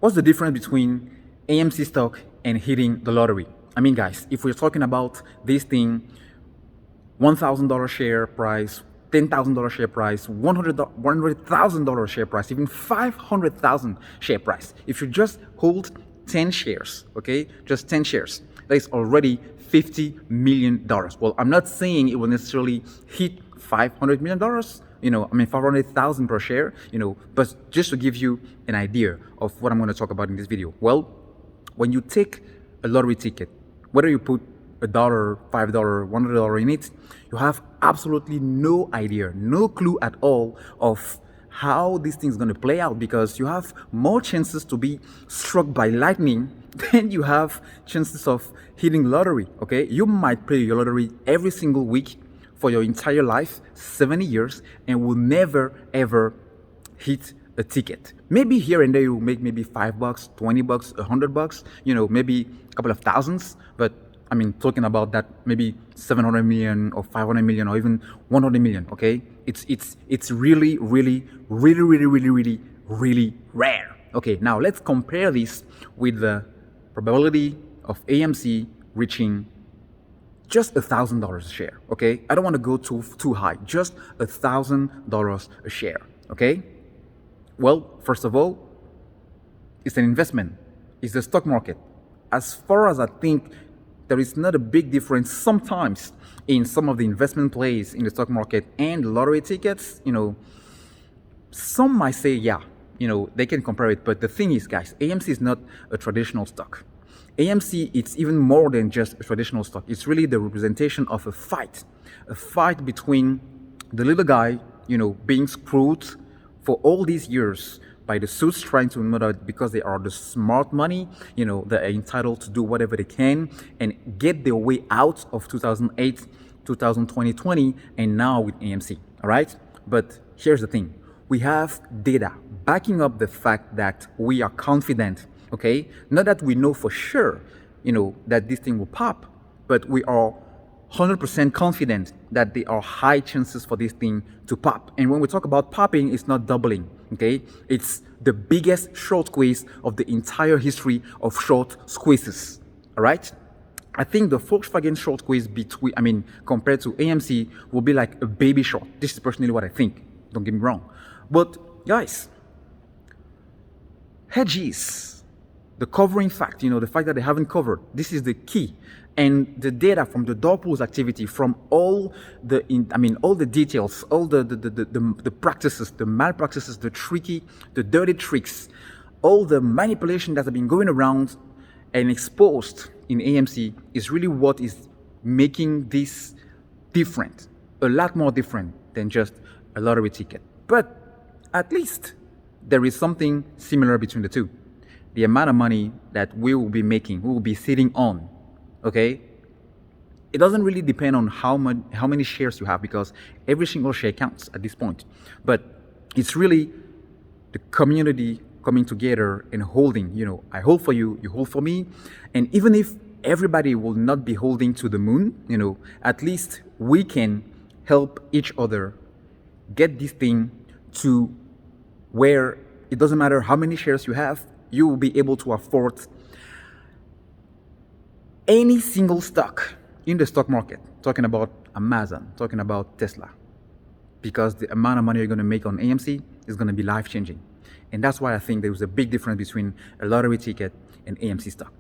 What's the difference between AMC stock and hitting the lottery? I mean, guys, if we're talking about this thing, $1,000 share price, $10,000 share price, $100,000 share price, even 500,000 share price. If you just hold 10 shares, okay, just 10 shares, that is already $50 million. Well, I'm not saying it will necessarily hit $500 million, I mean 500,000 per share, but just to give you an idea of what I'm going to talk about in this video. Well, when you take a lottery ticket, whether you put $1, $5, $100 in it, you have absolutely no idea, no clue at all of how this thing's going to play out, because you have more chances to be struck by lightning than you have chances of hitting lottery. Okay, you might play your lottery every single week for your entire life, 70 years, and will never ever hit a ticket. Maybe here and there you make maybe $5, $20, $100, maybe a couple of thousands, but I mean, talking about that, maybe 700 million or 500 million or even 100 million. Okay, it's really rare. Okay, now let's compare this with the probability of AMC reaching just $1,000 a share. Okay, I don't want to go too high. Just $1,000 a share. Okay. Well, first of all, it's an investment. It's the stock market. As far as I think, there is not a big difference sometimes in some of the investment plays in the stock market and lottery tickets. Some might say, yeah, they can compare it. But the thing is, guys, AMC is not a traditional stock. AMC, it's even more than just a traditional stock. It's really the representation of a fight between the little guy, being screwed for all these years by the suits trying to know that because they are the smart money, they're entitled to do whatever they can and get their way out of 2008, 2020, and now with AMC, all right? But here's the thing. We have data backing up the fact that we are confident, okay? Not that we know for sure, that this thing will pop, but we are 100% confident that there are high chances for this thing to pop. And when we talk about popping, it's not doubling, okay? It's the biggest short squeeze of the entire history of short squeezes, all right? I think the Volkswagen short squeeze compared to AMC will be like a baby short. This is personally what I think. Don't get me wrong. But guys, hedges, the covering fact, the fact that they haven't covered, this is the key. And the data from the dog pools activity, from all the details, all the practices, the malpractices, the dirty tricks, all the manipulation that have been going around and exposed in AMC is really what is making this different, a lot more different than just a lottery ticket. But at least there is something similar between the two. The amount of money that we will be making, we will be sitting on. Okay, it doesn't really depend on how many shares you have, because every single share counts at this point. But it's really the community coming together and holding. I hold for you, you hold for me, and even if everybody will not be holding to the moon, at least we can help each other get this thing to where it doesn't matter how many shares you have, you will be able to afford any single stock in the stock market, talking about Amazon, talking about Tesla, because the amount of money you're going to make on AMC is going to be life-changing. And that's why I think there's a big difference between a lottery ticket and AMC stock.